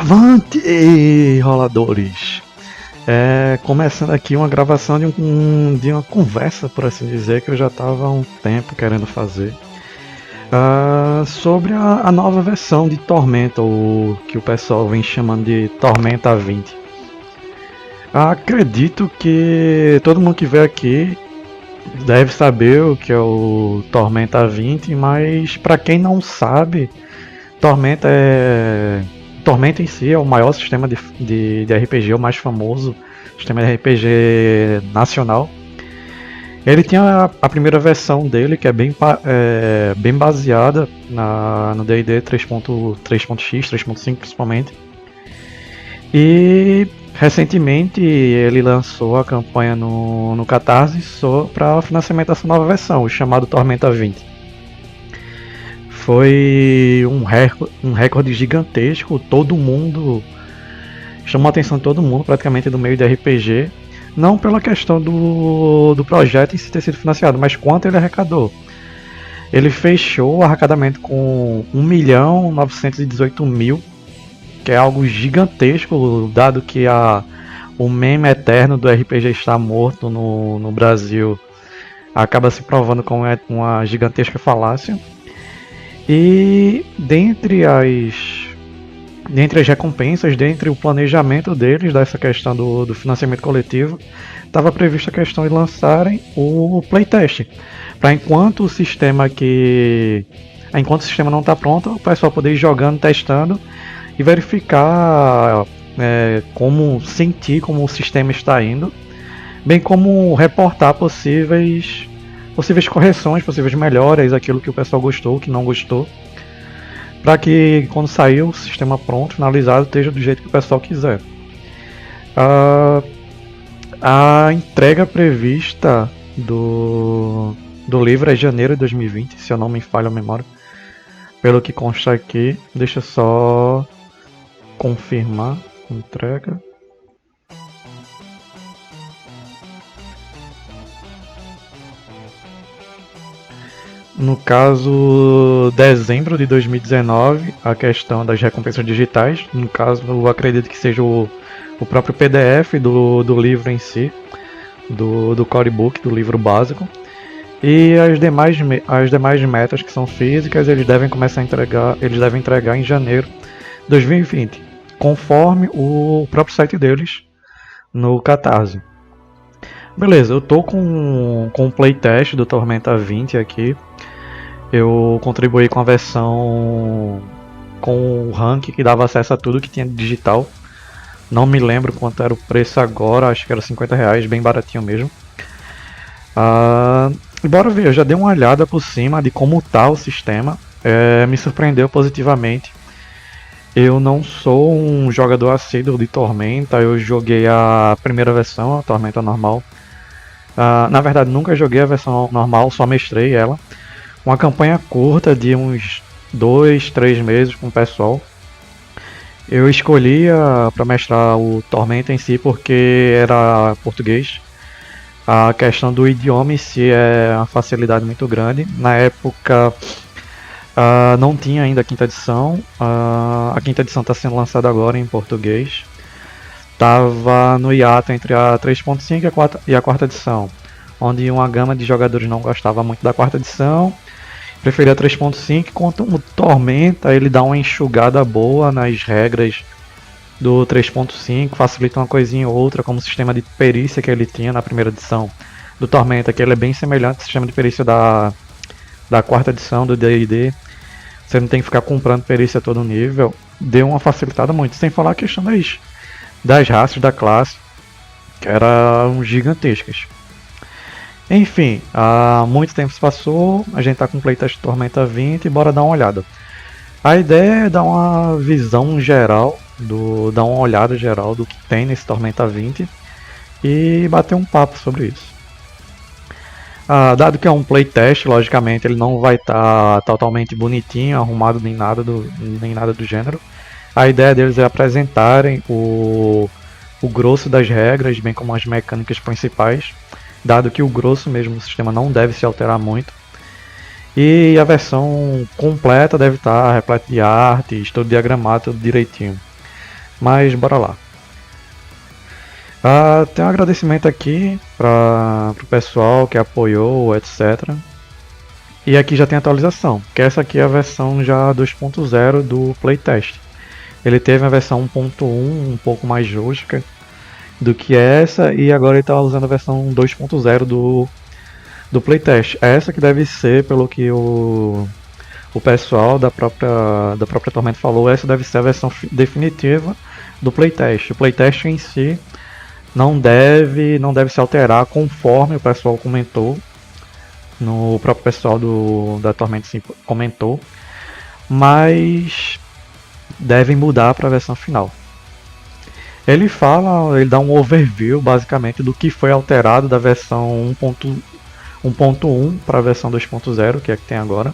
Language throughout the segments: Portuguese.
Avante, roladores! Começando aqui uma gravação de uma conversa, por assim dizer, que eu já estava há um tempo querendo fazer. Sobre a nova versão de Tormenta, o que o pessoal vem chamando de Tormenta 20. Acredito que todo mundo que veio aqui deve saber o que é o Tormenta 20, mas para quem não sabe, Tormenta é. Tormenta em si é o maior sistema de RPG, o mais famoso sistema de RPG nacional. Ele tinha a primeira versão dele, que é bem baseada no D&D 3.x, 3.5 principalmente. E recentemente ele lançou a campanha no Catarse para o financiamento dessa nova versão, o chamado Tormenta 20. Foi um recorde gigantesco, todo mundo chamou a atenção de todo mundo praticamente do meio de RPG, não pela questão do projeto em si ter sido financiado, mas quanto ele arrecadou. Ele fechou o arrecadamento com 1.918.000, que é algo gigantesco, dado que o meme eterno do RPG está morto no Brasil acaba se provando como uma gigantesca falácia. E dentre as recompensas, dentre o planejamento deles, dessa questão do financiamento coletivo, estava prevista a questão de lançarem o playtest. Para enquanto o sistema não está pronto, o pessoal poder ir jogando, testando e verificar como o sistema está indo, bem como reportar possíveis correções, possíveis melhoras, aquilo que o pessoal gostou, que não gostou, para que quando sair o sistema pronto, finalizado, esteja do jeito que o pessoal quiser. A entrega prevista do livro é janeiro de 2020, se eu não me falha a memória, pelo que consta aqui. Deixa eu só confirmar a entrega. No caso, dezembro de 2019, a questão das recompensas digitais. No caso, eu acredito que seja o próprio PDF do livro em si, do core book, do livro básico. E as demais metas que são físicas, eles devem entregar em janeiro de 2020, conforme o próprio site deles no Catarse. Beleza, eu tô com o playtest do Tormenta 20 aqui. Eu contribuí com a versão com o rank que dava acesso a tudo que tinha digital. Não me lembro quanto era o preço agora, acho que era R$50, bem baratinho mesmo. E bora ver, eu já dei uma olhada por cima de como tá o sistema. Me surpreendeu positivamente. Eu não sou um jogador assíduo de Tormenta, eu joguei a primeira versão, a Tormenta normal. Na verdade, nunca joguei a versão normal, só mestrei ela. Uma campanha curta de uns 2-3 meses com o pessoal. Eu escolhi para mestrar o Tormenta em si porque era português. A questão do idioma em si é uma facilidade muito grande. Na época não tinha ainda a quinta edição. A quinta edição está sendo lançada agora em português. Estava no hiato entre a 3.5 e a quarta edição, onde uma gama de jogadores não gostava muito da quarta edição, preferia a 3.5, enquanto o Tormenta ele dá uma enxugada boa nas regras do 3.5, facilita uma coisinha ou outra, como o sistema de perícia que ele tinha na primeira edição do Tormenta, que ele é bem semelhante ao sistema de perícia da quarta edição do D&D. Você não tem que ficar comprando perícia a todo nível, deu uma facilitada muito, sem falar a questão das raças da classe, que eram gigantescas. Enfim, há muito tempo se passou, a gente tá com o playtest Tormenta 20 e bora dar uma olhada. A ideia é dar uma visão geral, dar uma olhada geral do que tem nesse Tormenta 20 e bater um papo sobre isso. Dado que é um playtest, logicamente ele não vai estar totalmente bonitinho, arrumado nem nada do gênero. A ideia deles é apresentarem o grosso das regras, bem como as mecânicas principais, dado que o grosso mesmo do sistema não deve se alterar muito. E a versão completa deve estar repleta de arte, todo diagramado, tudo direitinho. Mas bora lá. Tem um agradecimento aqui para o pessoal que apoiou, etc. E aqui já tem atualização, que essa aqui é a versão já 2.0 do playtest. Ele teve a versão 1.1 um pouco mais rústica do que essa, e agora ele está usando a versão 2.0 do playtest. Essa que deve ser, pelo que o pessoal da própria Tormenta falou, essa deve ser a versão definitiva do playtest. O playtest em si não deve se alterar conforme o pessoal comentou. No próprio pessoal da Tormenta sim, comentou, mas devem mudar para a versão final. Ele dá um overview basicamente do que foi alterado da versão 1.1 para a versão 2.0, que é a que tem agora.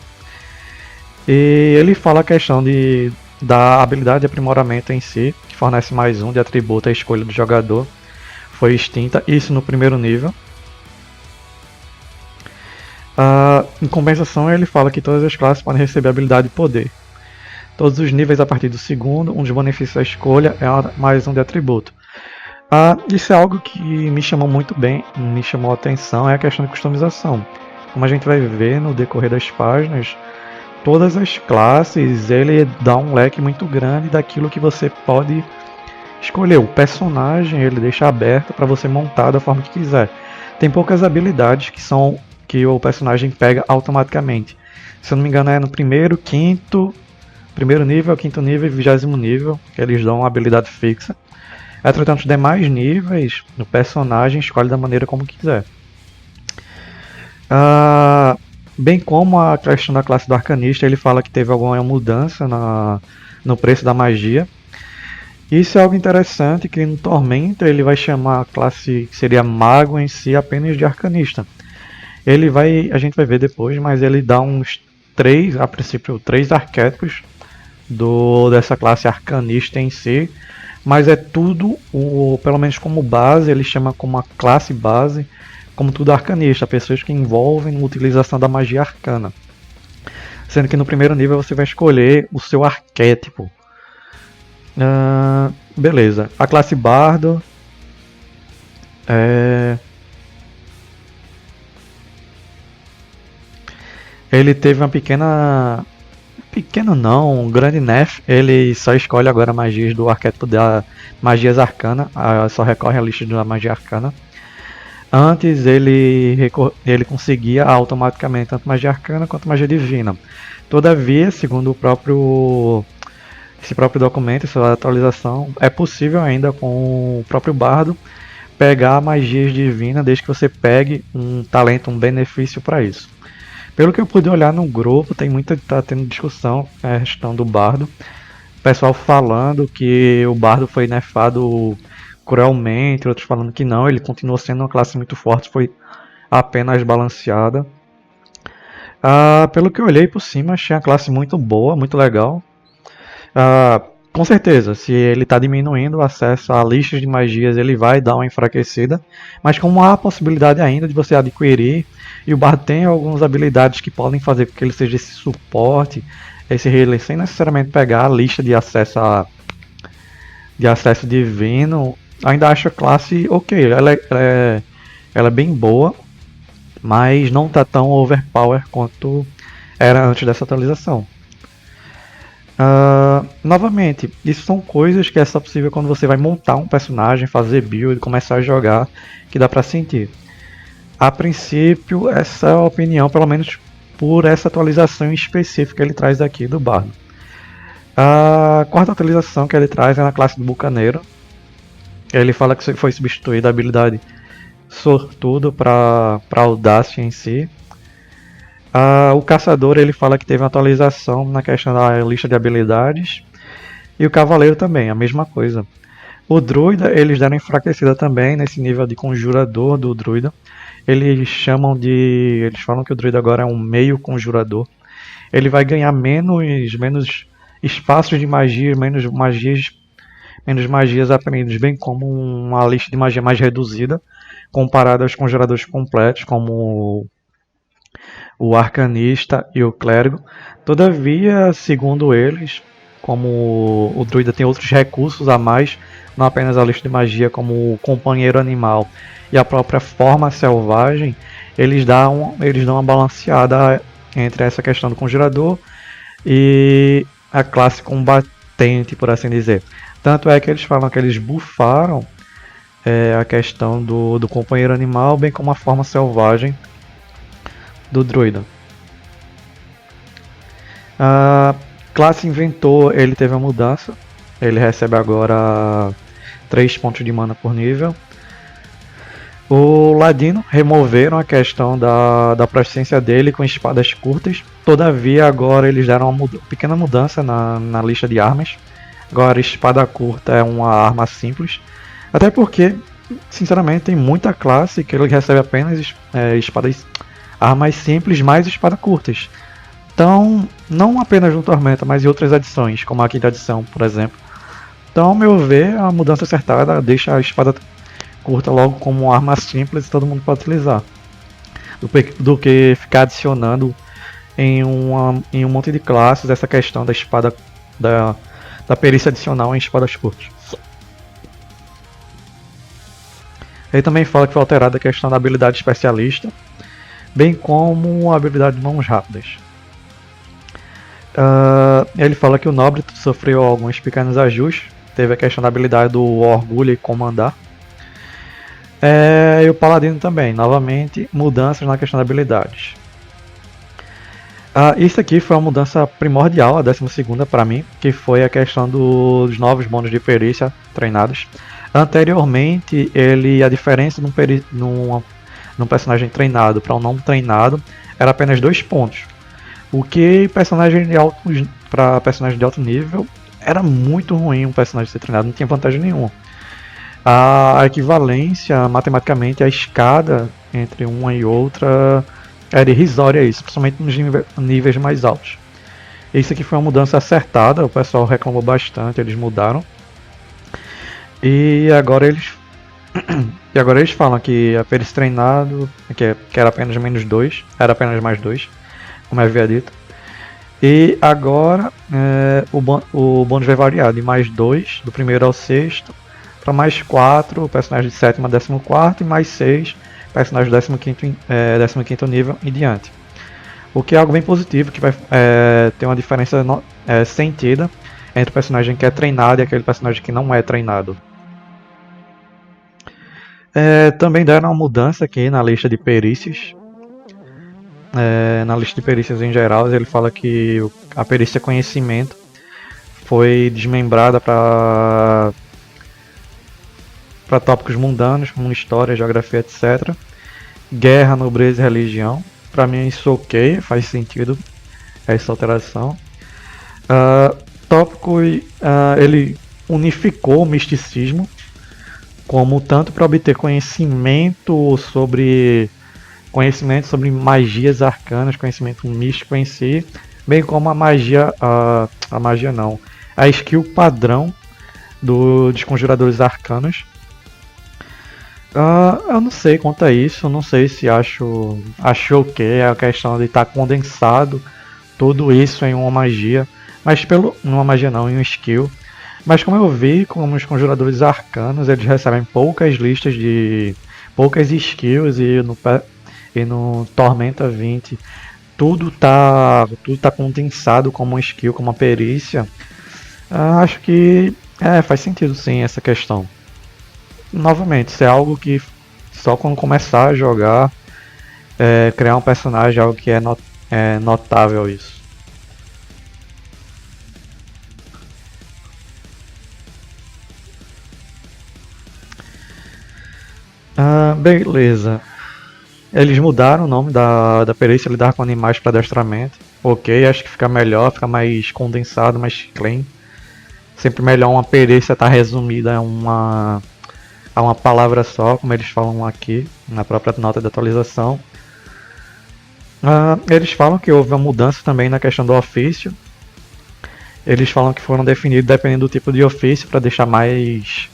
E ele fala a questão da habilidade de aprimoramento em si, que fornece mais um de atributo à escolha do jogador, foi extinta, isso no primeiro nível. Em compensação, ele fala que todas as classes podem receber habilidade de poder. Todos os níveis a partir do segundo, um dos benefícios da escolha é mais um de atributo. Isso é algo que me chamou muito bem, me chamou a atenção, é a questão de customização. Como a gente vai ver no decorrer das páginas, todas as classes ele dá um leque muito grande daquilo que você pode escolher. O personagem ele deixa aberto para você montar da forma que quiser. Tem poucas habilidades que o personagem pega automaticamente. Se eu não me engano é no primeiro nível, quinto nível e 20º nível, que eles dão uma habilidade fixa. Entretanto, os demais níveis, o personagem escolhe da maneira como quiser. Bem como a questão da classe do arcanista, ele fala que teve alguma mudança no preço da magia. Isso é algo interessante, que no Tormenta ele vai chamar a classe que seria mago em si apenas de arcanista. A gente vai ver depois, mas ele dá a princípio, 3 arquétipos dessa classe arcanista em si, mas é tudo, pelo menos como base, ele chama como a classe base, como tudo arcanista, pessoas que envolvem a utilização da magia arcana. Sendo que no primeiro nível você vai escolher o seu arquétipo. Beleza, a classe bardo ele teve uma pequeno não, um grande nerf. Ele só escolhe agora magias do arquétipo da magias arcana, só recorre à lista da magia arcana. Antes ele conseguia automaticamente tanto magia arcana quanto magia divina. Todavia, segundo esse próprio documento, essa atualização, é possível ainda com o próprio bardo pegar magias divinas desde que você pegue um talento, um benefício para isso. Pelo que eu pude olhar no grupo, tá tendo discussão a questão do bardo. O pessoal falando que o bardo foi nerfado cruelmente, outros falando que não, ele continua sendo uma classe muito forte, foi apenas balanceada. Pelo que eu olhei por cima, achei a classe muito boa, muito legal. Com certeza, se ele está diminuindo o acesso a listas de magias, ele vai dar uma enfraquecida. Mas como há a possibilidade ainda de você adquirir, e o bardo tem algumas habilidades que podem fazer com que ele seja esse suporte, esse healer, sem necessariamente pegar a lista de acesso divino, ainda acho a classe ok. Ela é bem boa, mas não está tão overpower quanto era antes dessa atualização. Novamente, isso são coisas que é só possível quando você vai montar um personagem, fazer build, começar a jogar, que dá pra sentir. A princípio, essa é a opinião, pelo menos por essa atualização específica que ele traz aqui do bardo. A quarta atualização que ele traz é na classe do bucaneiro. Ele fala que foi substituída a habilidade sortudo para audácia em si. O caçador ele fala que teve uma atualização na questão da lista de habilidades. E o cavaleiro também, a mesma coisa. O druida eles deram enfraquecida também nesse nível de conjurador do druida. Eles falam que o druida agora é um meio conjurador. Ele vai ganhar menos espaços de magia, menos magias aprendidas, bem como uma lista de magia mais reduzida comparada aos conjuradores completos, como o arcanista e o clérigo. Todavia, segundo eles, como o druida tem outros recursos a mais, não apenas a lista de magia, como o companheiro animal e a própria forma selvagem, eles dão uma balanceada entre essa questão do conjurador e a classe combatente, por assim dizer. Tanto é que eles falam que eles buffaram a questão do companheiro animal, bem como a forma selvagem do druida. A classe inventor, ele teve uma mudança. Ele recebe agora 3 pontos de mana por nível. O ladino, removeram a questão da proficiência dele com espadas curtas. Todavia, agora eles deram uma pequena mudança na lista de armas. Agora, espada curta é uma arma simples. Até porque, sinceramente, tem muita classe que ele recebe apenas armas simples mais espadas curtas. Então, não apenas no Tormenta, mas em outras edições, como a quinta edição, por exemplo. Então, ao meu ver, a mudança acertada deixa a espada curta logo como uma arma simples e todo mundo pode utilizar. Do que ficar adicionando em um monte de classes essa questão da espada da perícia adicional em espadas curtas. Ele também fala que foi alterada a questão da habilidade especialista, bem como a habilidade de mãos rápidas. Ele fala que o nobre sofreu alguns pequenos ajustes, teve a questão da habilidade do orgulho e comandar. E o paladino também, novamente, mudanças na questão de habilidades. Isso aqui foi uma mudança primordial, a 12ª para mim, que foi a questão dos novos bônus de perícia treinados. Anteriormente, a diferença num personagem treinado para um não treinado era apenas 2 pontos. O que para personagem de alto nível era muito ruim um personagem ser treinado, não tinha vantagem nenhuma. A equivalência, matematicamente, a escada entre uma e outra era irrisória, isso, principalmente nos níveis mais altos. Isso aqui foi uma mudança acertada, o pessoal reclamou bastante, eles mudaram. E agora eles falam que a perícia treinado, que era apenas menos 2, era apenas mais 2, como eu havia dito. E agora o bônus vai variar de mais 2, do primeiro ao sexto, para mais 4, personagem de 7º a 14º, e mais 6, personagem do 15º nível em diante. O que é algo bem positivo, que vai ter uma diferença sentida entre o personagem que é treinado e aquele personagem que não é treinado. Também deram uma mudança aqui na lista de perícias. Na lista de perícias em geral, ele fala que a perícia conhecimento foi desmembrada para tópicos mundanos, como história, geografia, etc. Guerra, nobreza e religião. Para mim isso ok, faz sentido essa alteração. Tópico, ele unificou o misticismo, como tanto para obter conhecimento sobre magias arcanas, conhecimento místico em si, bem como a skill padrão dos conjuradores arcanos. Eu não sei quanto a isso, não sei se acho ok a questão de estar condensado tudo isso em uma magia, mas numa magia não, em um skill. Mas como eu vi, como os conjuradores arcanos, eles recebem poucas skills e no Tormenta 20 tudo tá condensado como uma skill, como uma perícia. Acho que faz sentido sim essa questão. Novamente, isso é algo que só quando começar a jogar, criar um personagem é algo que é notável isso. Beleza. Eles mudaram o nome da perícia lidar com animais para adestramento. Ok, acho que fica melhor, fica mais condensado, mais clean. Sempre melhor uma perícia estar resumida a uma palavra só, como eles falam aqui na própria nota de atualização. Eles falam que houve uma mudança também na questão do ofício. Eles falam que foram definidos dependendo do tipo de ofício para deixar mais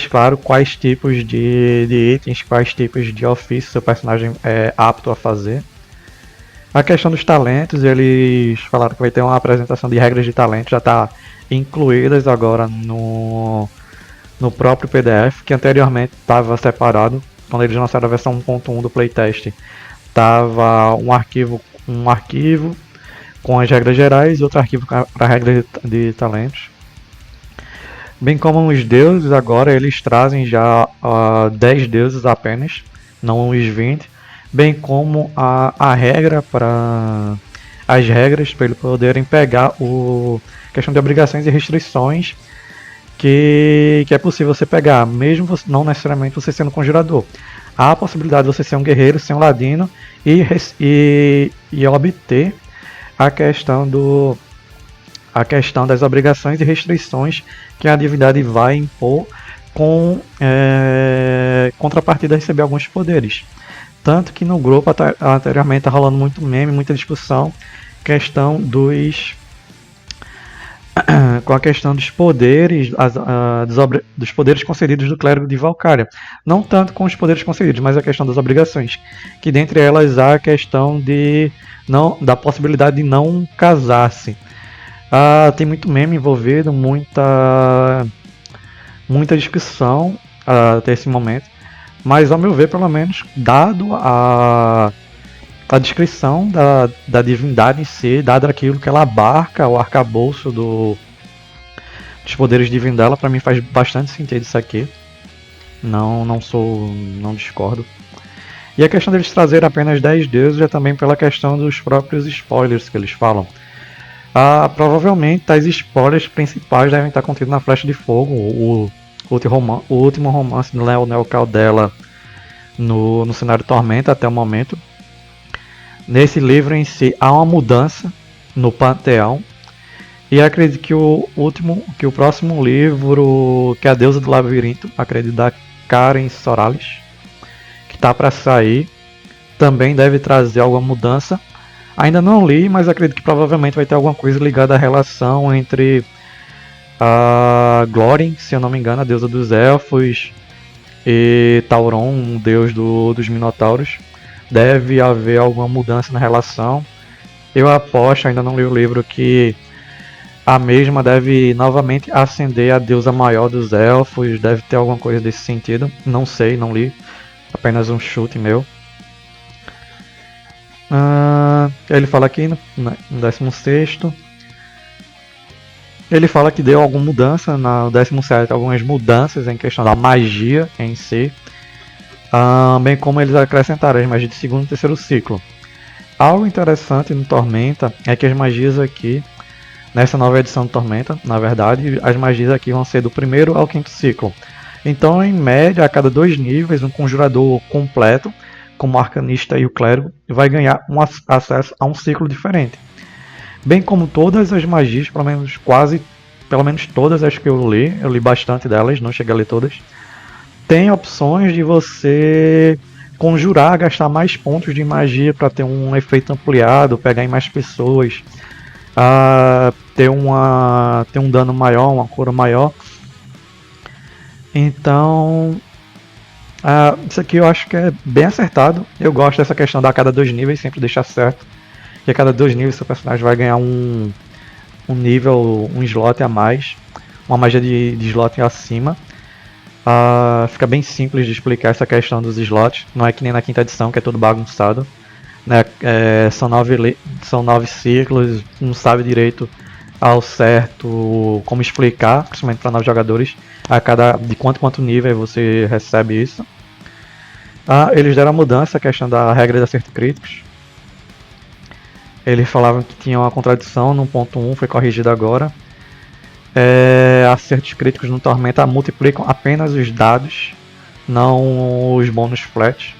claro quais tipos de itens, quais tipos de ofício seu personagem é apto a fazer. A questão dos talentos, eles falaram que vai ter uma apresentação de regras de talento, já está incluídas agora no próprio PDF, que anteriormente estava separado. Quando eles lançaram a versão 1.1 do playtest, estava um arquivo com as regras gerais e outro arquivo para regras de talentos. Bem como os deuses, agora eles trazem já 10 deuses apenas, não os 20, bem como a regra para as regras para eles poderem pegar o questão de obrigações e restrições que é possível você pegar, mesmo você, não necessariamente você sendo conjurador. Há a possibilidade de você ser um guerreiro, ser um ladino e obter a questão das obrigações e restrições que a divindade vai impor com contrapartida a receber alguns poderes. Tanto que no grupo anteriormente está rolando muito meme, muita discussão, questão com a questão dos poderes, dos poderes concedidos do clérigo de Valkyria. Não tanto com os poderes concedidos, mas a questão das obrigações. Que dentre elas há a questão da possibilidade de não casar-se. Tem muito meme envolvido, muita discussão até esse momento. Mas ao meu ver, pelo menos, dado a descrição da divindade em si, dado aquilo que ela abarca, o arcabouço dos poderes divinos dela, pra mim faz bastante sentido isso aqui. Não discordo. E a questão deles trazerem apenas 10 deuses é também pela questão dos próprios spoilers que eles falam. Provavelmente tais spoilers principais devem estar contidos na Flecha de Fogo, o último romance do Leonel Caldela no cenário Tormenta até o momento. Nesse livro em si há uma mudança no Panteão. E acredito que o próximo livro, que é a Deusa do Labirinto, acredito da Karen Sorales, que está para sair, também deve trazer alguma mudança. Ainda não li, mas acredito que provavelmente vai ter alguma coisa ligada à relação entre a Glórien, se eu não me engano, a deusa dos elfos, e Tauron, um deus dos Minotauros. Deve haver alguma mudança na relação. Eu aposto, ainda não li o livro, que a mesma deve novamente ascender a deusa maior dos elfos. Deve ter alguma coisa desse sentido. Não sei, não li. Apenas um chute meu. Ele fala aqui no 16º. Ele fala que deu alguma mudança no 17º, algumas mudanças em questão da magia em si. Bem como eles acrescentaram as magias de segundo e terceiro ciclo. Algo interessante no Tormenta é que as magias aqui, nessa nova edição do Tormenta, na verdade, as magias aqui vão ser do primeiro ao quinto ciclo. Então, em média, a cada 2 níveis, um conjurador completo, como o arcanista e o clérigo, vai ganhar acesso a um ciclo diferente. Bem como todas as magias, pelo menos todas as que eu li bastante delas, não cheguei a ler todas, tem opções de você conjurar, gastar mais pontos de magia para ter um efeito ampliado, pegar em mais pessoas, ter um dano maior, uma cura maior. Então, isso aqui eu acho que é bem acertado. Eu gosto dessa questão da a cada 2 níveis, sempre deixar certo. Que a cada 2 níveis seu personagem vai ganhar um nível, um slot a mais, uma magia de slot acima. Fica bem simples de explicar essa questão dos slots, não é que nem na quinta edição que é todo bagunçado, né? São 9 ciclos, não sabe direito ao certo como explicar, principalmente para novos jogadores, de quanto nível você recebe isso. Eles deram a mudança, a questão da regra de acerto críticos. Eles falavam que tinha uma contradição no 1.1, foi corrigido agora. Acertos críticos no Tormenta multiplicam apenas os dados, não os bônus flat,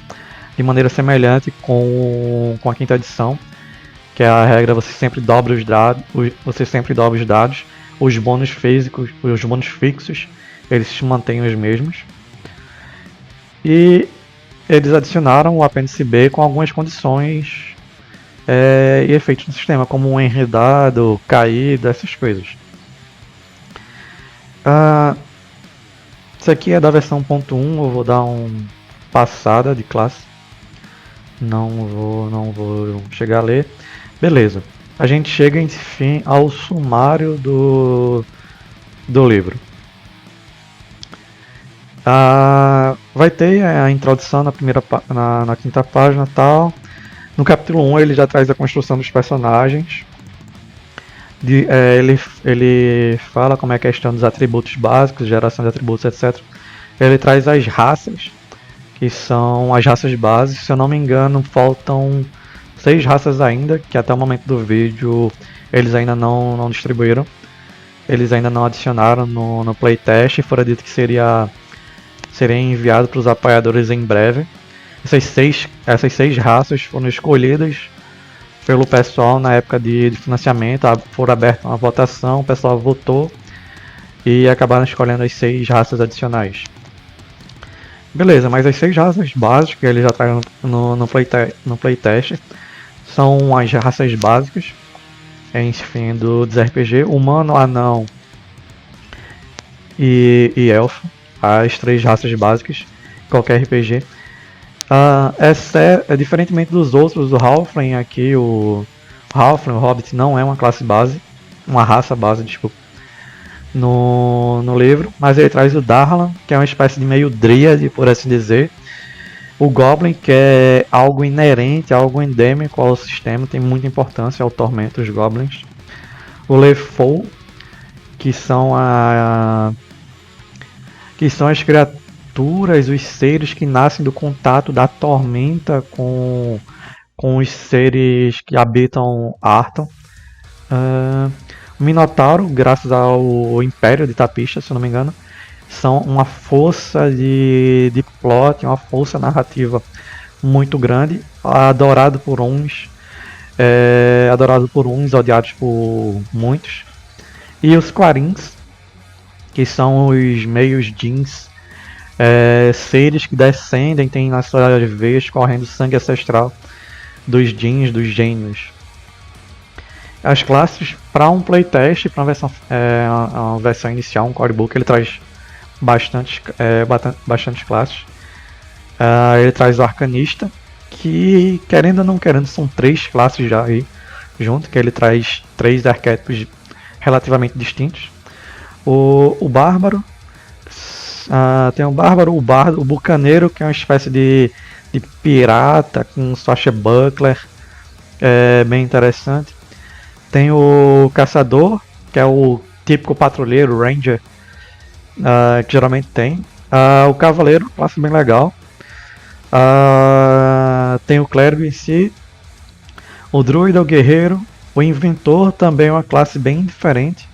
de maneira semelhante com a quinta edição, que é a regra você sempre dobra os dados, os bônus físicos, os bônus fixos, eles se mantêm os mesmos. E eles adicionaram o apêndice B com algumas condições e efeitos no sistema, como um enredado, caída, essas coisas. Isso aqui é da versão 1.1, eu vou dar uma passada de classe. não vou chegar a ler. Beleza. A gente chega, enfim, ao sumário do livro. Vai ter a introdução na quinta página e tal. No capítulo 1 ele já traz a construção dos personagens. Ele fala como é a questão dos atributos básicos, geração de atributos, etc. Ele traz as raças, que são as raças bases. Se eu não me engano, faltam 6 raças ainda, que até o momento do vídeo eles ainda não distribuíram. Eles ainda não adicionaram no playtest e fora dito que seria enviado para os apoiadores em breve. Essas seis raças foram escolhidas pelo pessoal na época de financiamento, foram abertas uma votação, o pessoal votou e acabaram escolhendo as 6 raças adicionais. Beleza, mas as 6 raças básicas que ele já traz no playtest são as raças básicas, enfim, dos RPG, humano, anão e elfo, as 3 raças básicas, qualquer RPG. Diferentemente dos outros, o Halfling aqui, o Hobbit não é uma classe base, uma raça base, desculpa, no livro, mas ele traz o Darlan, que é uma espécie de meio dríade, por assim dizer. O Goblin, que é algo inerente, algo endêmico ao sistema, tem muita importância ao tormento dos Goblins. O Lefou, que são as criaturas, os seres que nascem do contato da tormenta com os seres que habitam Arthur. O Minotauro, graças ao Império de Tapista, se eu não me engano, são uma força de plot, uma força narrativa muito grande, adorado por uns, odiados por muitos. E os Clarins, que são os meios jeans, seres que descendem, tem nas suas veias correndo sangue ancestral dos jeans, dos gênios. As classes, para um playtest, para uma versão inicial, um codebook, ele traz bastantes classes. Ele traz o Arcanista, que querendo ou não querendo, são 3 classes já aí junto, que ele traz 3 arquétipos relativamente distintos. O Bárbaro, tem o Bárbaro, o Bardo, o Bucaneiro, que é uma espécie de pirata com swashbuckler, bem interessante. Tem o Caçador, que é o típico patrulheiro, Ranger, que geralmente tem. O Cavaleiro, classe bem legal. Tem o Clérigo em si. O Druida, o Guerreiro. O Inventor também é uma classe bem diferente.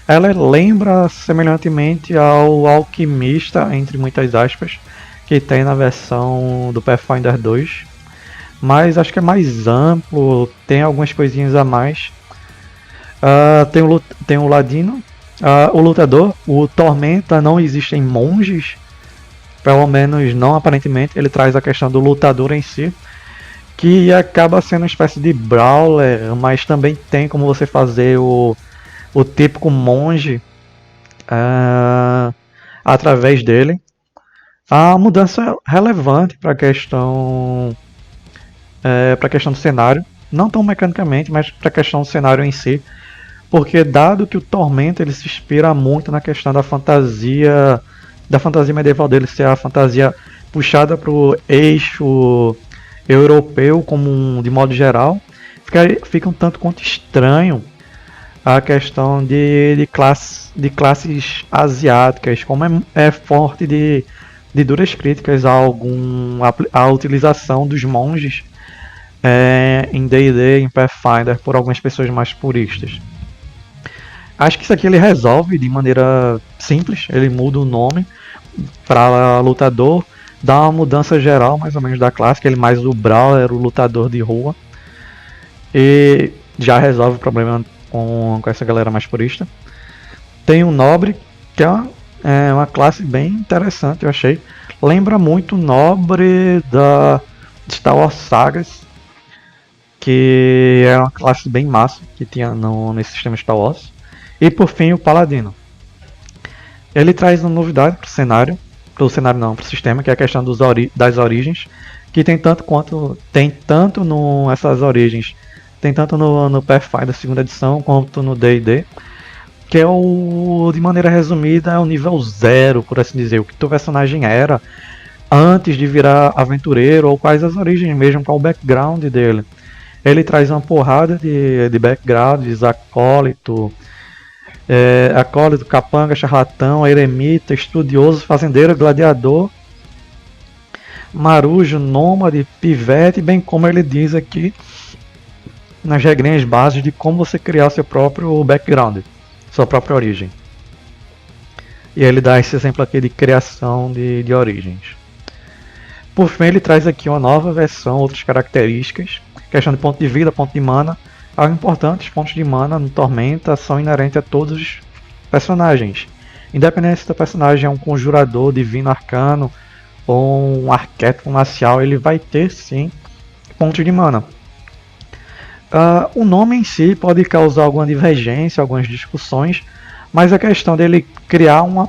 Ela lembra semelhantemente ao Alquimista, entre muitas aspas, que tem na versão do Pathfinder 2. Mas acho que é mais amplo, tem algumas coisinhas a mais. Tem o Ladino, o Lutador, o Tormenta, não existem monges, pelo menos não aparentemente. Ele traz a questão do lutador em si, que acaba sendo uma espécie de brawler, mas também tem como você fazer o típico monge através dele. A mudança relevante para a questão do cenário, não tão mecanicamente, mas para a questão do cenário em si, porque dado que o Tormento ele se inspira muito na questão da fantasia medieval dele ser a fantasia puxada para o eixo europeu de modo geral, fica um tanto quanto estranho a questão de classes asiáticas, como é forte de duras críticas à utilização dos monges em D&D, em Pathfinder, por algumas pessoas mais puristas. Acho que isso aqui ele resolve de maneira simples, ele muda o nome para lutador, dá uma mudança geral mais ou menos da classe, que ele mais o brawler, o lutador de rua, e já resolve o problema com essa galera mais purista. Tem o Nobre, que é uma classe bem interessante, eu achei. Lembra muito o Nobre da Star Wars Sagas, que era uma classe bem massa que tinha nesse sistema Star Wars. E por fim o Paladino. Ele traz uma novidade para o cenário não, para o sistema, que é a questão das origens, que tem tanto no essas origens, tem tanto no Pathfinder segunda edição quanto no D&D, que é o, de maneira resumida, é o nível zero, por assim dizer, o que teu personagem era antes de virar aventureiro, ou quais as origens mesmo, qual o background dele. Ele traz uma porrada de backgrounds, acólito, capanga, charlatão, eremita, estudioso, fazendeiro, gladiador, marujo, nômade, pivete, bem como ele diz aqui nas regrinhas básicas de como você criar seu próprio background, sua própria origem. E ele dá esse exemplo aqui de criação de origens. Por fim, ele traz aqui uma nova versão, outras características, questão de ponto de vida, ponto de mana. Algo importante, os pontos de mana no Tormenta são inerentes a todos os personagens. Independente se o personagem é um conjurador, divino, arcano ou um arquétipo marcial, ele vai ter sim pontos de mana. O nome em si pode causar alguma divergência, algumas discussões, mas a questão dele criar uma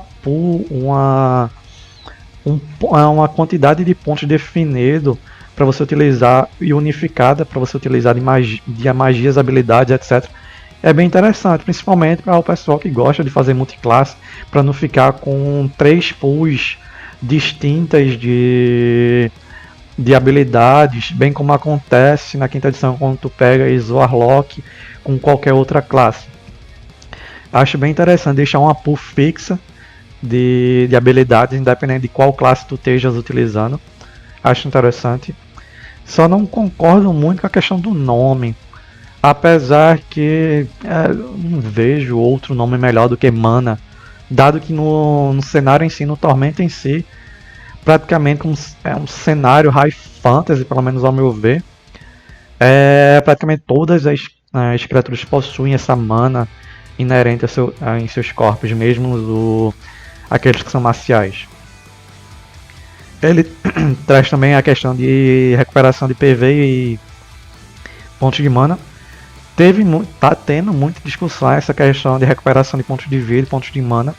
quantidade de pontos definido para você utilizar e unificada para você utilizar de magias, habilidades, etc. É bem interessante, principalmente para o pessoal que gosta de fazer multiclasse, para não ficar com 3 pools distintas de habilidades, bem como acontece na quinta edição quando tu pega Warlock com qualquer outra classe. Acho bem interessante deixar uma pool fixa de habilidades, independente de qual classe tu estejas utilizando. Acho interessante. Só não concordo muito com a questão do nome, apesar que não vejo outro nome melhor do que Mana, dado que no cenário em si, no Tormenta em si, praticamente é um cenário high fantasy, pelo menos ao meu ver. Praticamente todas as criaturas possuem essa mana inerente em seus corpos, mesmo aqueles que são marciais. Ele traz também a questão de recuperação de PV e pontos de mana. Tá tendo muita discussão essa questão de recuperação de pontos de vida e pontos de mana.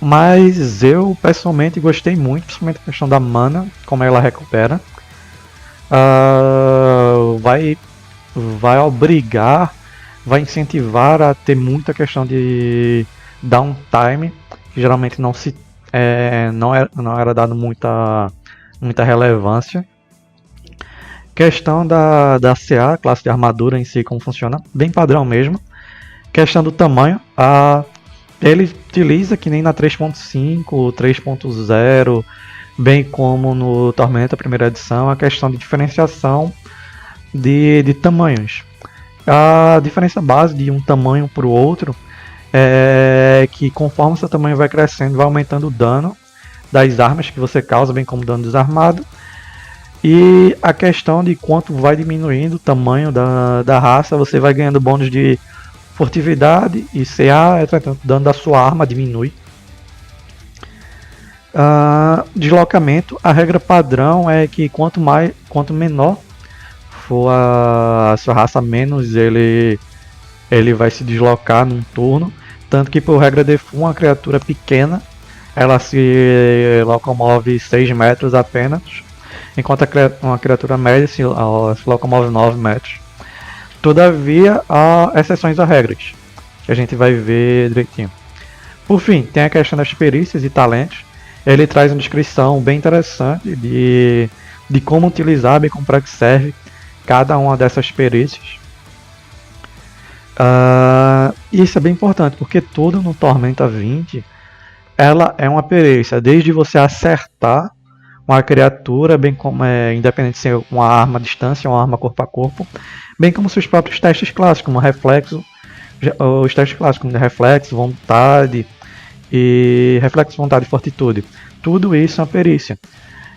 Mas eu pessoalmente gostei muito, principalmente a questão da mana, como ela recupera. Vai obrigar, vai incentivar a ter muita questão de downtime, que geralmente não era dado muita relevância. Questão da CA, classe de armadura em si, como funciona, bem padrão mesmo. Questão do tamanho, ele utiliza que nem na 3.5, 3.0, bem como no Tormenta primeira edição, a questão de diferenciação de tamanhos. A diferença base de um tamanho para o outro é que conforme seu tamanho vai crescendo, vai aumentando o dano das armas que você causa, bem como o dano desarmado. E a questão de quanto vai diminuindo o tamanho da raça, você vai ganhando bônus de furtividade e CA, entretanto o dano da sua arma diminui. Deslocamento, a regra padrão é que quanto menor for a sua raça, menos ele vai se deslocar num turno. Tanto que por regra de uma criatura pequena, ela se locomove 6 metros apenas, enquanto uma criatura média se locomove 9 metros. Todavia, há exceções a regras, que a gente vai ver direitinho. Por fim, tem a questão das perícias e talentos. Ele traz uma descrição bem interessante de como utilizar, bem como para que serve cada uma dessas perícias. Isso é bem importante, porque tudo no Tormenta 20 ela é uma perícia, desde você acertar uma criatura, bem como independente de ser uma arma à distância ou uma arma corpo a corpo, bem como seus próprios testes clássicos, como reflexo, os testes clássicos como reflexo, vontade e fortitude. Tudo isso é uma perícia.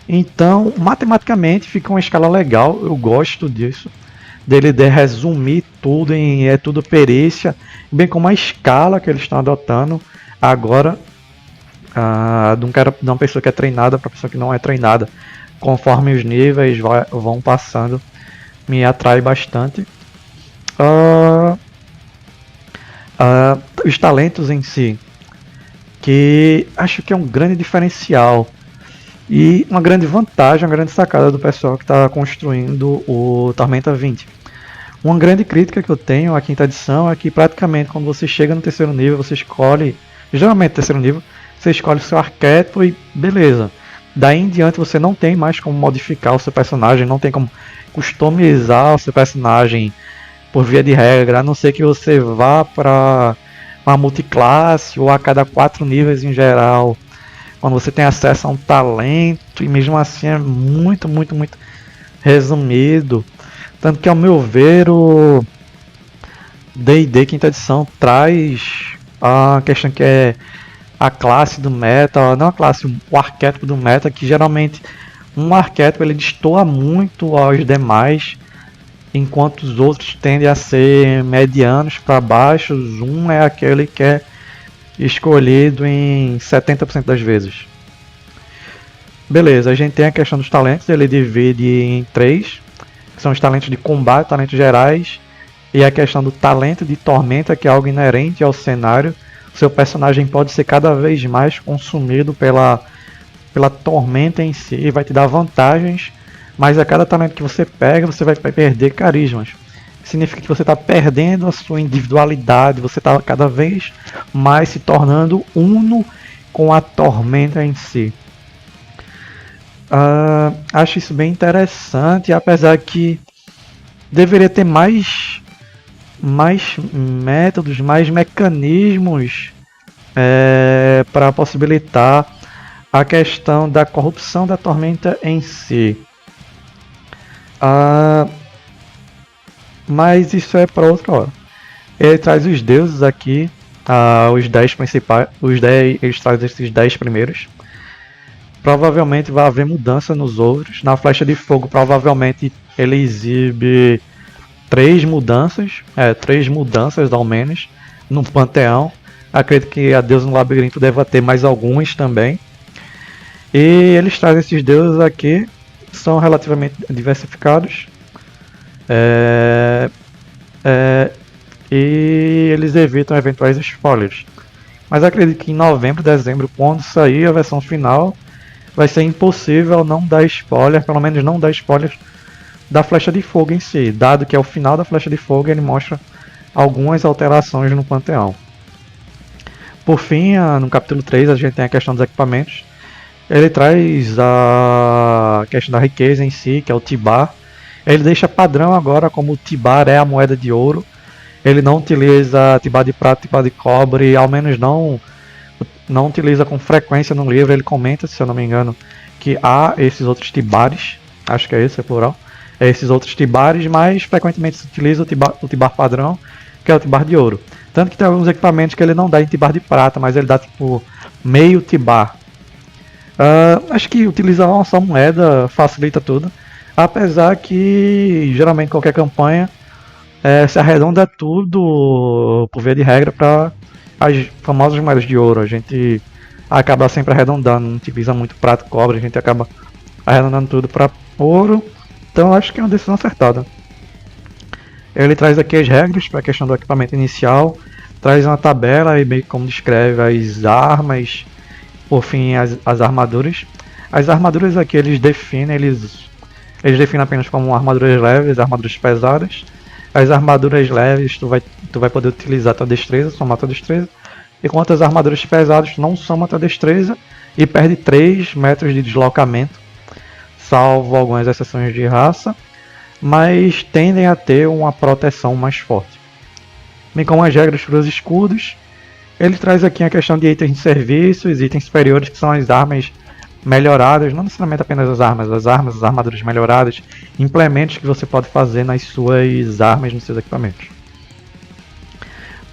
Então, matematicamente fica uma escala legal, eu gosto disso, dele de resumir tudo em tudo perícia, bem como a escala que eles estão adotando agora de uma pessoa que é treinada para uma pessoa que não é treinada, conforme os níveis vão passando, me atrai bastante. Os talentos em si, que acho que é um grande diferencial. E uma grande vantagem, uma grande sacada do pessoal que está construindo o Tormenta 20. Uma grande crítica que eu tenho à quinta edição é que praticamente quando você chega no terceiro nível, você escolhe, geralmente no terceiro nível, você escolhe o seu arquétipo e beleza. Daí em diante você não tem mais como modificar o seu personagem, não tem como customizar o seu personagem por via de regra, a não ser que você vá para uma multiclasse ou a cada 4 níveis em geral, quando você tem acesso a um talento, e mesmo assim é muito, muito, muito resumido. Tanto que, ao meu ver, o D&D quinta edição traz a questão que é a classe do meta, não a classe, o arquétipo do meta, que geralmente um arquétipo ele destoa muito aos demais, enquanto os outros tendem a ser medianos para baixos. Um é aquele que é escolhido em 70% das vezes. Beleza, a gente tem a questão dos talentos, ele divide em 3, que são os talentos de combate, talentos gerais, e a questão do talento de tormenta, que é algo inerente ao cenário. Seu personagem pode ser cada vez mais consumido pela tormenta em si, e vai te dar vantagens, mas a cada talento que você pega, você vai perder carismas. Significa que você está perdendo a sua individualidade, você está cada vez mais se tornando uno com a tormenta em si. Acho isso bem interessante, apesar que deveria ter mais métodos, mais mecanismos para possibilitar a questão da corrupção da tormenta em si. Mas isso é para outra hora. Ele traz os deuses aqui, os 10 principais, eles trazem esses 10 primeiros. Provavelmente vai haver mudança nos outros. Na flecha de fogo, provavelmente ele exibe 3 mudanças ao menos no panteão. Acredito que a deusa no labirinto deva ter mais alguns também. E eles trazem esses deuses aqui, são relativamente diversificados. E eles evitam eventuais spoilers. Mas acredito que em novembro, dezembro, quando sair a versão final, vai ser impossível não dar spoiler, pelo menos não dar spoilers da flecha de fogo em si, dado que ao final da flecha de fogo ele mostra algumas alterações no panteão. Por fim, no capítulo 3 a gente tem a questão dos equipamentos. Ele traz a questão da riqueza em si, que é o Tibar. Ele deixa padrão agora como o Tibar é a moeda de ouro. Ele não utiliza Tibar de prata, Tibar de cobre, ao menos não utiliza com frequência no livro. Ele comenta, se eu não me engano, que há esses outros Tibares, acho que é esse, é plural, esses outros Tibares, mas frequentemente se utiliza o Tibar padrão, que é o Tibar de ouro. Tanto que tem alguns equipamentos que ele não dá em Tibar de prata, mas ele dá tipo meio Tibar. Acho que utilizar uma só moeda facilita tudo, apesar que geralmente qualquer campanha se arredonda tudo por via de regra para as famosas moedas de ouro. A gente acaba sempre arredondando, não utiliza muito prata e cobre, a gente acaba arredondando tudo para ouro. Então acho que é uma decisão acertada. Ele traz aqui as regras para a questão do equipamento inicial, traz uma tabela e meio como descreve as armas, por fim as armaduras. As armaduras aqui eles definem apenas como armaduras leves, armaduras pesadas. As armaduras leves tu vai poder utilizar tua destreza, somar tua destreza, enquanto as armaduras pesadas tu não soma tua destreza e perde 3 metros de deslocamento, salvo algumas exceções de raça, mas tendem a ter uma proteção mais forte. Bem como as regras para os escudos, ele traz aqui a questão de itens de serviços, itens superiores, que são as armas melhoradas, não necessariamente apenas as armaduras melhoradas, implementos que você pode fazer nas suas armas, nos seus equipamentos.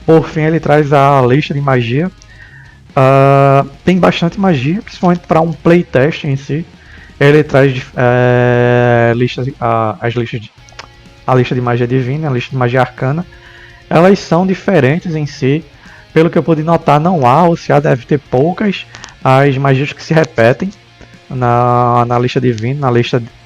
Por fim, ele traz a lista de magia. Tem bastante magia, principalmente para um playtest em si. Ele traz a lista de magia divina, a lista de magia arcana. Elas são diferentes em si. Pelo que eu pude notar, não há, ou se há, deve ter poucas as magias que se repetem na lista divina,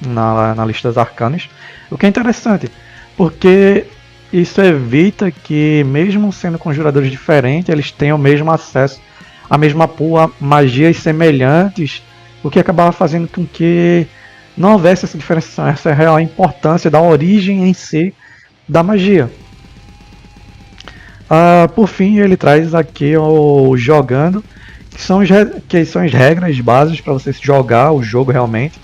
na lista das arcanas. O que é interessante, porque isso evita que, mesmo sendo conjuradores diferentes, eles tenham o mesmo acesso, a mesma pool, magias semelhantes o que acabava fazendo com que não houvesse essa diferenciação, essa real importância da origem em si da magia. Por fim, ele traz aqui o jogando, que são as regras básicas para você jogar o jogo realmente.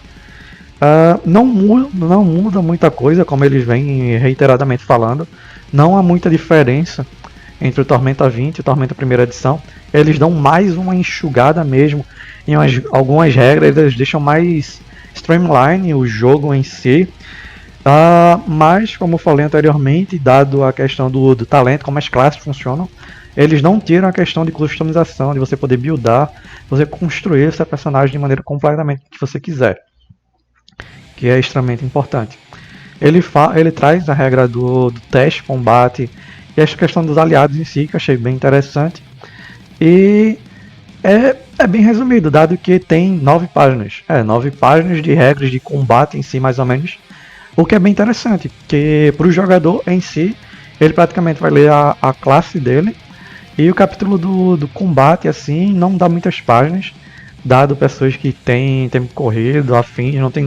Não muda muita coisa, como eles vêm reiteradamente falando. Não há muita diferença entre o Tormenta 20 e o Tormenta primeira edição. Eles dão mais uma enxugada mesmo em algumas regras, eles deixam mais streamline o jogo em si. Mas, como eu falei anteriormente, dado a questão do talento, como as classes funcionam, eles não tiram a questão de customização, de você poder buildar, você construir seu personagem de maneira completamente que você quiser, que é extremamente importante. Ele traz a regra do teste, combate e essa questão dos aliados em si, que eu achei bem interessante. E é bem resumido, dado que tem 9 páginas. 9 páginas de regras de combate em si, mais ou menos. O que é bem interessante, porque para o jogador em si, ele praticamente vai ler a classe dele. E o capítulo do combate, assim, não dá muitas páginas, dado pessoas que têm tempo corrido, afins, não tem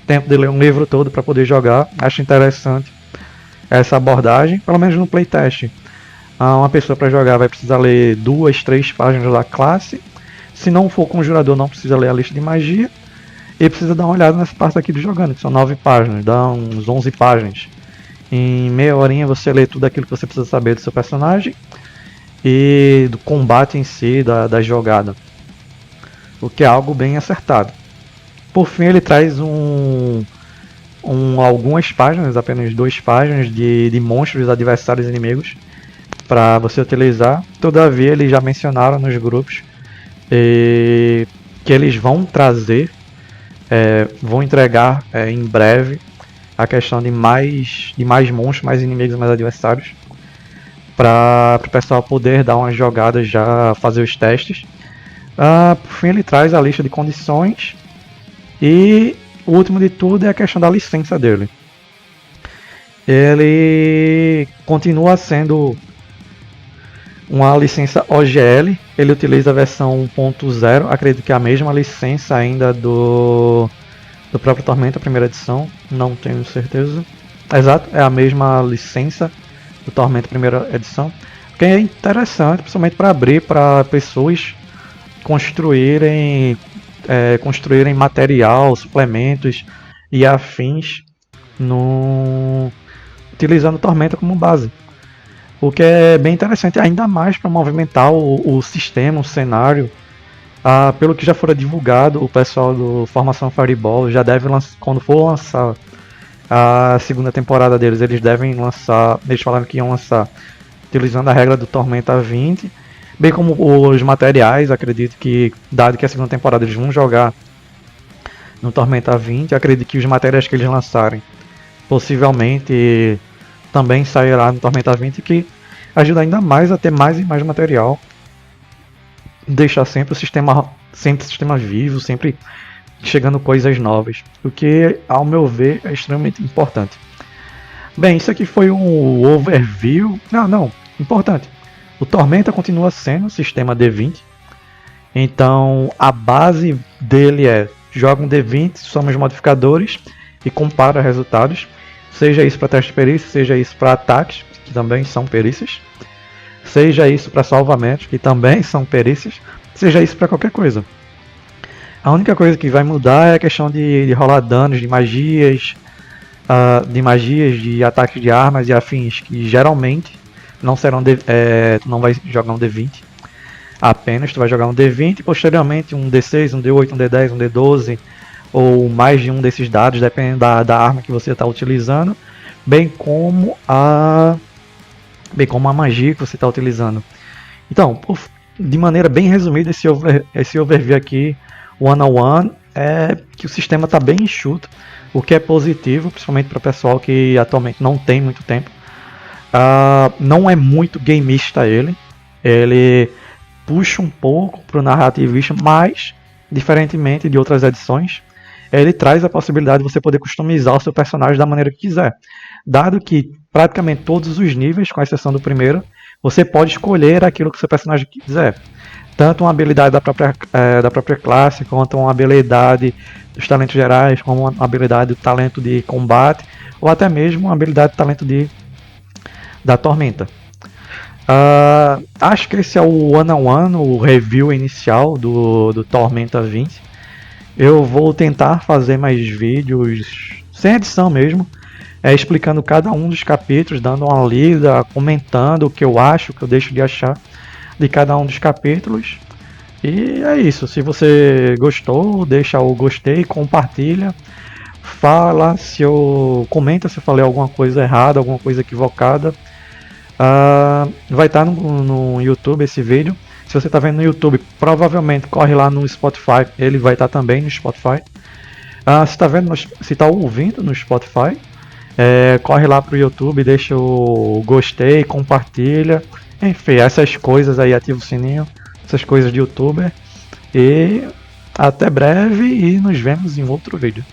tempo de ler um livro todo para poder jogar. Acho interessante essa abordagem, pelo menos no playtest. Uma pessoa para jogar vai precisar ler 2, 3 páginas da classe. Se não for conjurador, não precisa ler a lista de magia. E precisa dar uma olhada nessa parte aqui do jogando, que são 9 páginas, dá uns 11 páginas. Em meia horinha você lê tudo aquilo que você precisa saber do seu personagem e do combate em si, da jogada. O que é algo bem acertado. Por fim, ele traz algumas páginas, apenas 2 páginas de monstros, adversários e inimigos para você utilizar. Todavia, eles já mencionaram nos grupos que eles vão trazer, vão entregar em breve a questão de mais monstros, mais inimigos, mais adversários, para o pessoal poder dar umas jogadas, já fazer os testes. Por fim, ele traz a lista de condições e o último de tudo é a questão da licença dele. Ele continua sendo uma licença OGL, ele utiliza a versão 1.0, acredito que é a mesma licença ainda do próprio Tormenta, primeira edição, não tenho certeza. Exato, é a mesma licença do Tormenta, primeira edição, que é interessante, principalmente para abrir para pessoas construírem material, suplementos e afins utilizando Tormenta como base. O que é bem interessante, ainda mais para movimentar o sistema, o cenário. Pelo que já fora divulgado, o pessoal do Formação Fireball já deve lançar, quando for lançar a segunda temporada deles, eles devem lançar, eles falaram que iam lançar utilizando a regra do Tormenta 20, bem como os materiais. Acredito que, dado que a segunda temporada eles vão jogar no Tormenta 20, acredito que os materiais que eles lançarem possivelmente também sairá no Tormenta 20, que ajuda ainda mais a ter mais e mais material, deixar sempre o sistema vivo, sempre chegando coisas novas, o que, ao meu ver, é extremamente importante. Bem, isso aqui foi um overview. Não, importante. O Tormenta continua sendo o sistema D20, então a base dele é: joga um D20, soma os modificadores e compara resultados. Seja isso para teste de perícia, seja isso para ataques, que também são perícias, seja isso para salvamentos, que também são perícias, seja isso para qualquer coisa. A única coisa que vai mudar é a questão de rolar danos de magias, de ataques de armas e afins, que geralmente não serão tu não vai jogar um D20 apenas, tu vai jogar um D20 e posteriormente um D6, um D8, um D10, um D12, ou mais de um desses dados, dependendo da arma que você está utilizando, bem como a magia que você está utilizando. Então, de maneira bem resumida, esse overview aqui, one-on-one, é que o sistema está bem enxuto, o que é positivo, principalmente para o pessoal que atualmente não tem muito tempo. Não é muito gameista ele puxa um pouco para o narrativista, mas, diferentemente de outras edições, ele traz a possibilidade de você poder customizar o seu personagem da maneira que quiser. Dado que praticamente todos os níveis, com exceção do primeiro, você pode escolher aquilo que o seu personagem quiser. tanto uma habilidade da própria classe, quanto uma habilidade dos talentos gerais, como uma habilidade do talento de combate, ou até mesmo uma habilidade do talento da tormenta. Acho que esse é o one-on-one, o review inicial do Tormenta 20. Eu vou tentar fazer mais vídeos sem edição mesmo, explicando cada um dos capítulos, dando uma lida, comentando o que eu acho, o que eu deixo de achar de cada um dos capítulos. E é isso. Se você gostou, deixa o gostei, compartilha, fala se eu comenta se eu falei alguma coisa errada, alguma coisa equivocada. Vai estar no YouTube esse vídeo. Se você está vendo no YouTube, provavelmente corre lá no Spotify, ele vai estar também no Spotify. Se está ouvindo no Spotify, corre lá pro YouTube, deixa o gostei, compartilha, enfim, essas coisas aí, ativa o sininho, essas coisas de YouTuber. E até breve e nos vemos em outro vídeo.